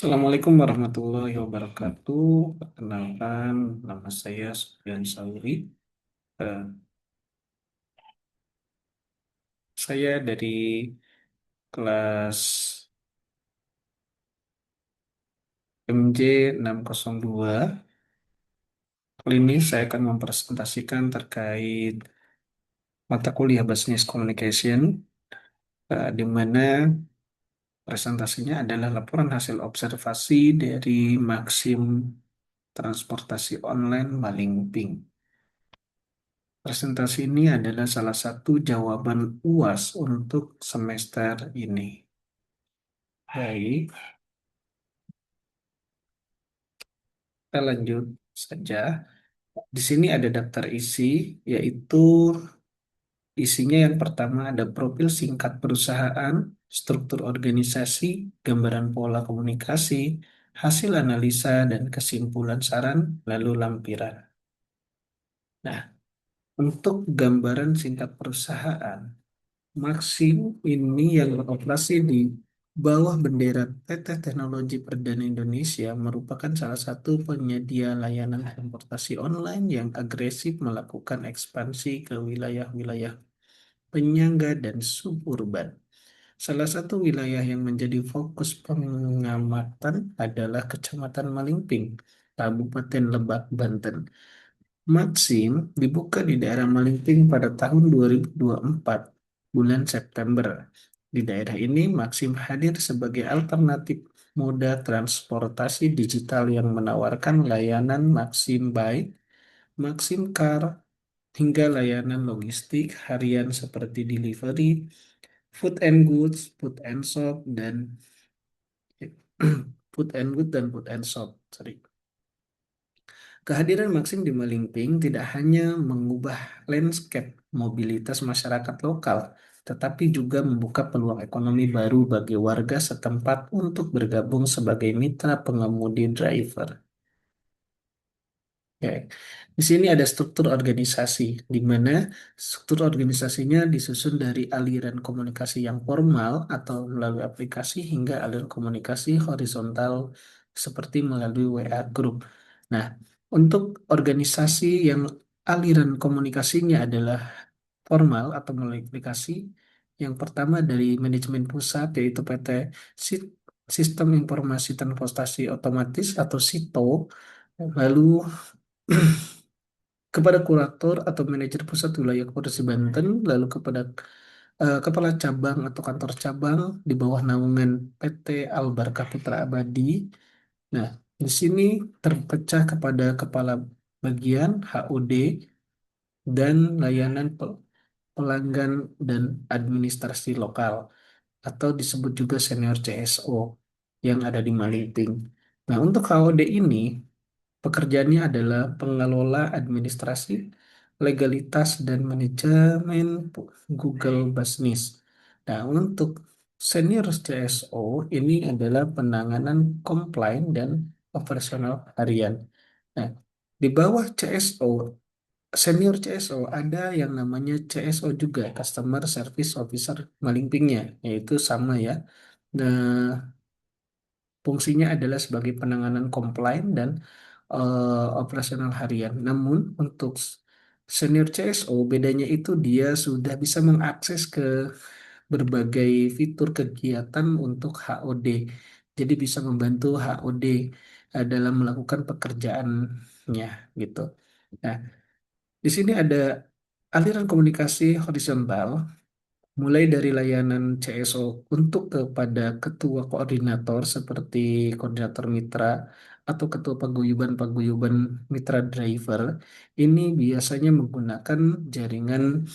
Assalamualaikum warahmatullahi wabarakatuh. Perkenalkan, nama saya Sufyan Sauri. Eh, saya dari kelas MJ 602. Kali ini saya akan mempresentasikan terkait mata kuliah Business Communication, di mana presentasinya adalah laporan hasil observasi dari Maxim Transportasi Online Malingping. Presentasi ini adalah salah satu jawaban UAS untuk semester ini. Baik, kita lanjut saja. Di sini ada daftar isi, yaitu isinya yang pertama ada profil singkat perusahaan, struktur organisasi, gambaran pola komunikasi, hasil analisa dan kesimpulan saran, lalu lampiran. Nah, untuk gambaran singkat perusahaan, Maxim ini yang beroperasi di bawah bendera PT Teknologi Perdana Indonesia merupakan salah satu penyedia layanan transportasi online yang agresif melakukan ekspansi ke wilayah-wilayah penyangga dan suburban. Salah satu wilayah yang menjadi fokus pengamatan adalah Kecamatan Malingping, Kabupaten Lebak, Banten. Maxim dibuka di daerah Malingping pada tahun 2024, bulan September. Di daerah ini, Maxim hadir sebagai alternatif moda transportasi digital yang menawarkan layanan Maxim Bike, Maxim Car, hingga layanan logistik harian seperti delivery, food and goods, food and shop, dan food and shop. Sorry. Kehadiran Maxim di Malingping tidak hanya mengubah landscape mobilitas masyarakat lokal, tetapi juga membuka peluang ekonomi baru bagi warga setempat untuk bergabung sebagai mitra pengemudi driver. Oke. Di sini ada struktur organisasi, di mana struktur organisasinya disusun dari aliran komunikasi yang formal atau melalui aplikasi hingga aliran komunikasi horizontal seperti melalui WA Group. Nah, untuk organisasi yang aliran komunikasinya adalah formal atau melalui aplikasi, yang pertama dari manajemen pusat yaitu PT Si- Sistem Informasi Transportasi Otomatis atau SITO, lalu kepada kurator atau manajer pusat wilayah Kepulauan Banten, lalu kepada kepala cabang atau kantor cabang di bawah naungan PT Albarkah Putra Abadi. Nah, di sini terpecah kepada kepala bagian HOD dan layanan pelanggan dan administrasi lokal atau disebut juga senior CSO yang ada di Malingping. Nah, untuk HOD ini pekerjaannya adalah pengelola administrasi, legalitas, dan manajemen Google Business. Nah, untuk senior CSO ini adalah penanganan komplain dan operasional harian. Nah, di bawah CSO, senior CSO ada yang namanya CSO juga, Customer Service Officer Malingpingnya, yaitu sama ya. Nah, fungsinya adalah sebagai penanganan komplain dan operasional harian. Namun untuk senior CSO bedanya itu dia sudah bisa mengakses ke berbagai fitur kegiatan untuk HOD. Jadi bisa membantu HOD dalam melakukan pekerjaannya gitu. Nah, di sini ada aliran komunikasi horizontal mulai dari layanan CSO untuk kepada ketua koordinator seperti koordinator mitra atau ketua paguyuban-paguyuban mitra driver, ini biasanya menggunakan jaringan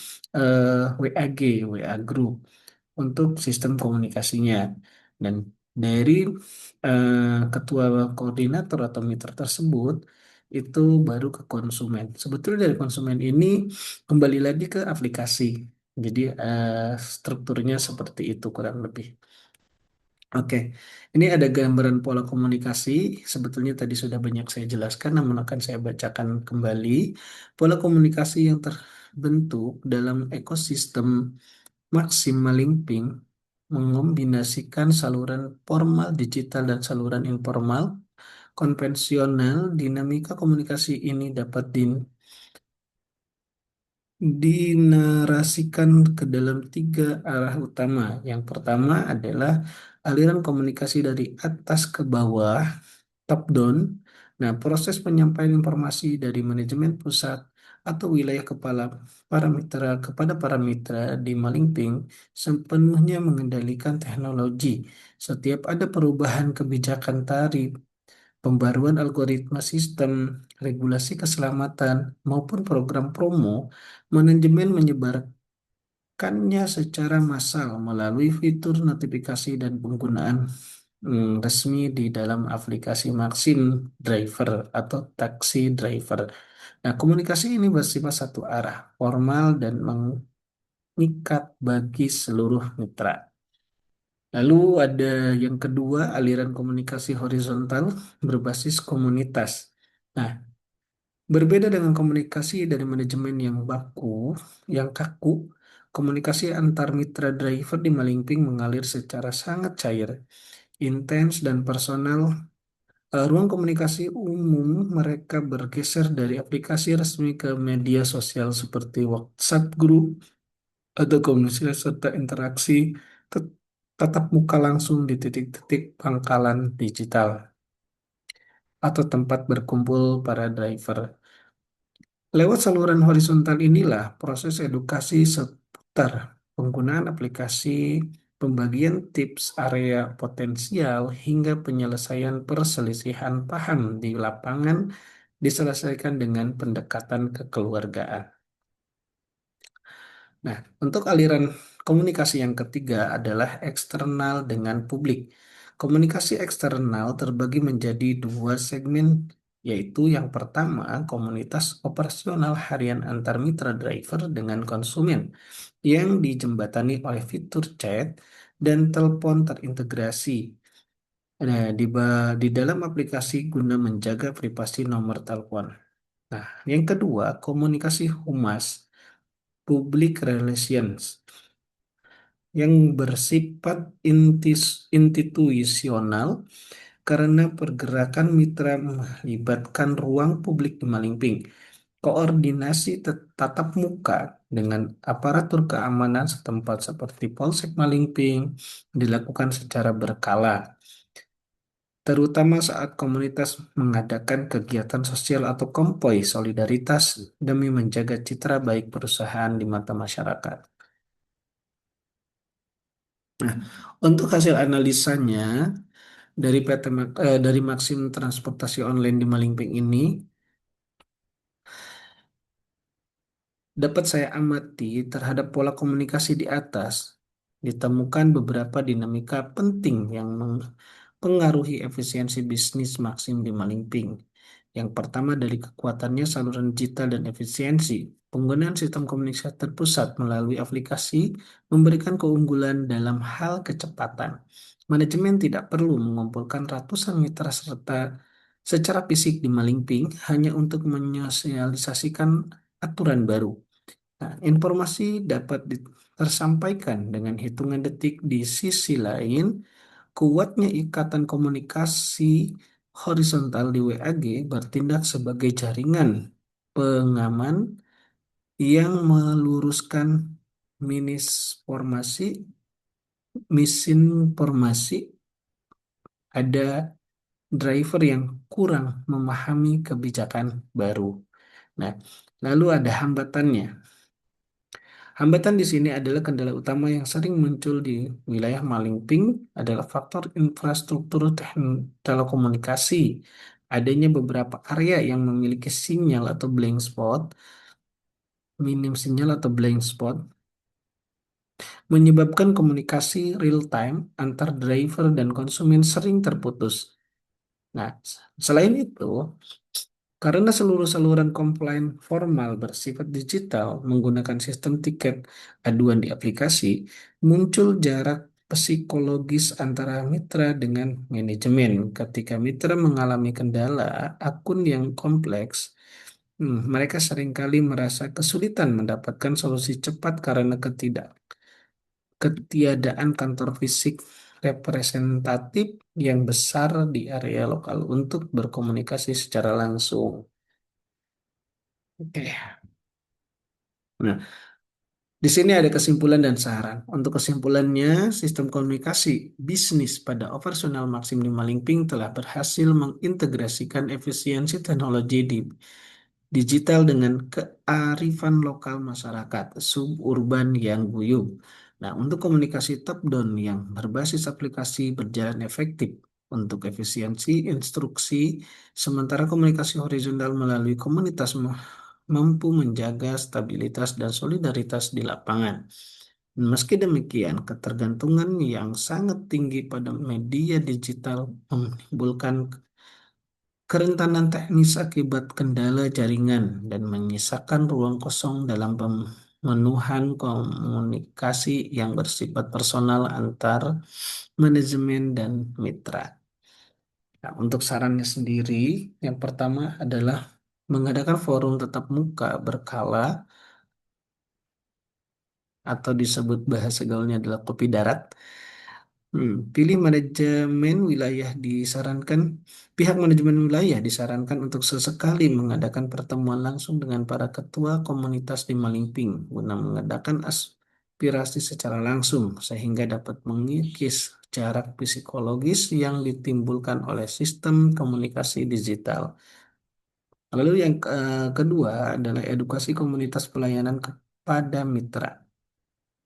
WAG, WA Group untuk sistem komunikasinya. Dan dari ketua koordinator atau mitra tersebut itu baru ke konsumen. Sebetulnya dari konsumen ini kembali lagi ke aplikasi. Jadi strukturnya seperti itu kurang lebih. Oke, ini ada gambaran pola komunikasi. Sebetulnya tadi sudah banyak saya jelaskan, namun akan saya bacakan kembali. Pola komunikasi yang terbentuk dalam ekosistem Maxim Malingping mengombinasikan saluran formal digital dan saluran informal konvensional. Dinamika komunikasi ini dapat dinarasikan ke dalam tiga arah utama. Yang pertama adalah aliran komunikasi dari atas ke bawah, top down. Nah, proses penyampaian informasi dari manajemen pusat atau wilayah kepala para mitra kepada para mitra di Malingping sepenuhnya mengendalikan teknologi. Setiap ada perubahan kebijakan tarif, pembaruan algoritma sistem, regulasi keselamatan, maupun program promo, manajemen menyebarkannya secara massal melalui fitur notifikasi dan penggunaan resmi di dalam aplikasi Maxim Driver atau Taxi Driver. Nah, komunikasi ini bersifat satu arah, formal dan mengikat bagi seluruh mitra. Lalu ada yang kedua, aliran komunikasi horizontal berbasis komunitas. Nah, berbeda dengan komunikasi dari manajemen yang kaku, komunikasi antar mitra driver di Malingping mengalir secara sangat cair, intens, dan personal. Ruang komunikasi umum mereka bergeser dari aplikasi resmi ke media sosial seperti WhatsApp Group atau komunikasi serta interaksi tet- tatap muka langsung di titik-titik pangkalan digital atau tempat berkumpul para driver. Lewat saluran horizontal inilah proses edukasi seputar penggunaan aplikasi, pembagian tips area potensial, hingga penyelesaian perselisihan paham di lapangan diselesaikan dengan pendekatan kekeluargaan. Nah, untuk aliran komunikasi yang ketiga adalah eksternal dengan publik. Komunikasi eksternal terbagi menjadi dua segmen, yaitu yang pertama, komunitas operasional harian antar mitra driver dengan konsumen yang dijembatani oleh fitur chat dan telepon terintegrasi. Nah, di dalam aplikasi guna menjaga privasi nomor telepon. Nah, yang kedua, komunikasi humas, public relations, yang bersifat institusional karena pergerakan mitra melibatkan ruang publik di Malingping. Koordinasi tatap muka dengan aparatur keamanan setempat seperti Polsek Malingping dilakukan secara berkala, terutama saat komunitas mengadakan kegiatan sosial atau konvoi solidaritas demi menjaga citra baik perusahaan di mata masyarakat. Nah, untuk hasil analisanya dari dari Maxim Transportasi Online di Malingping ini dapat saya amati terhadap pola komunikasi di atas. Ditemukan beberapa dinamika penting yang mempengaruhi efisiensi bisnis Maxim di Malingping. Yang pertama dari kekuatannya saluran digital dan efisiensi. Penggunaan sistem komunikasi terpusat melalui aplikasi memberikan keunggulan dalam hal kecepatan. Manajemen tidak perlu mengumpulkan ratusan mitra serta secara fisik di Malingping hanya untuk menyosialisasikan aturan baru. Nah, informasi dapat tersampaikan dengan hitungan detik. Di sisi lain, kuatnya ikatan komunikasi horizontal di WAG bertindak sebagai jaringan pengaman yang meluruskan misinformasi, misinformasi ada driver yang kurang memahami kebijakan baru. Nah, lalu ada hambatannya. Hambatan di sini adalah kendala utama yang sering muncul di wilayah Malingping adalah faktor infrastruktur telekomunikasi. Adanya beberapa area yang memiliki sinyal atau blank spot, minim sinyal atau blank spot, menyebabkan komunikasi real time antar driver dan konsumen sering terputus. Nah, selain itu, karena seluruh saluran komplain formal bersifat digital menggunakan sistem tiket aduan di aplikasi, muncul jarak psikologis antara mitra dengan manajemen. Ketika mitra mengalami kendala akun yang kompleks, mereka seringkali merasa kesulitan mendapatkan solusi cepat karena ketiadaan kantor fisik representatif yang besar di area lokal untuk berkomunikasi secara langsung. Oke. Nah, di sini ada kesimpulan dan saran. Untuk kesimpulannya, sistem komunikasi bisnis pada operasional Maxim Lima Limping telah berhasil mengintegrasikan efisiensi teknologi di digital dengan kearifan lokal masyarakat suburban yang guyup. Nah, untuk komunikasi top-down yang berbasis aplikasi berjalan efektif untuk efisiensi instruksi, sementara komunikasi horizontal melalui komunitas mampu menjaga stabilitas dan solidaritas di lapangan. Meski demikian, ketergantungan yang sangat tinggi pada media digital menimbulkan kerentanan teknis akibat kendala jaringan dan menyisakan ruang kosong dalam pemenuhan komunikasi yang bersifat personal antar manajemen dan mitra. Nah, untuk sarannya sendiri, yang pertama adalah mengadakan forum tatap muka berkala atau disebut bahasa gaulnya adalah kopi darat. Pilih manajemen wilayah disarankan, pihak manajemen wilayah disarankan untuk sesekali mengadakan pertemuan langsung dengan para ketua komunitas di Malingping guna mengadakan aspirasi secara langsung sehingga dapat mengikis jarak psikologis yang ditimbulkan oleh sistem komunikasi digital. Lalu yang kedua adalah edukasi komunitas pelayanan kepada mitra.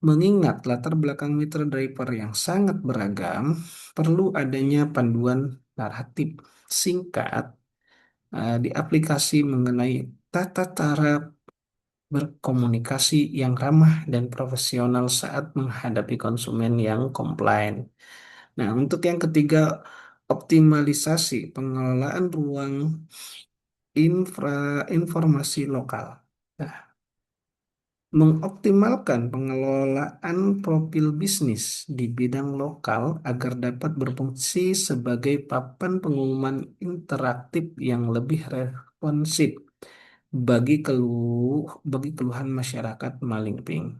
Mengingat latar belakang mitra driver yang sangat beragam, perlu adanya panduan naratif singkat di aplikasi mengenai tata cara berkomunikasi yang ramah dan profesional saat menghadapi konsumen yang komplain. Nah, untuk yang ketiga, optimalisasi pengelolaan ruang informasi lokal. Nah, mengoptimalkan pengelolaan profil bisnis di bidang lokal agar dapat berfungsi sebagai papan pengumuman interaktif yang lebih responsif bagi keluhan masyarakat Malingping.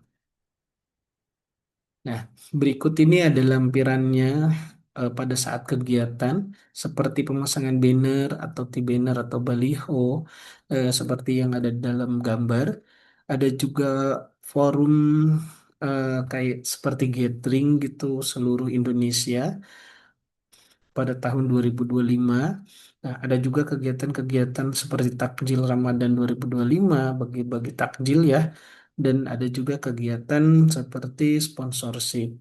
Nah, berikut ini ada lampirannya pada saat kegiatan seperti pemasangan banner atau T-banner atau baliho seperti yang ada di dalam gambar. Ada juga forum kayak seperti gathering gitu seluruh Indonesia pada tahun 2025. Nah, ada juga kegiatan-kegiatan seperti takjil Ramadan 2025 bagi-bagi takjil ya. Dan ada juga kegiatan seperti sponsorship.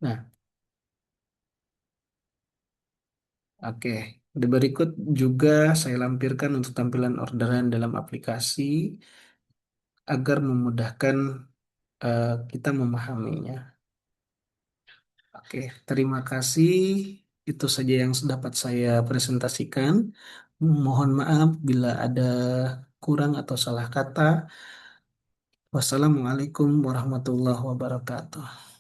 Nah, oke. Di berikut juga saya lampirkan untuk tampilan orderan dalam aplikasi agar memudahkan kita memahaminya. Oke, terima kasih. Itu saja yang dapat saya presentasikan. Mohon maaf bila ada kurang atau salah kata. Wassalamualaikum warahmatullahi wabarakatuh.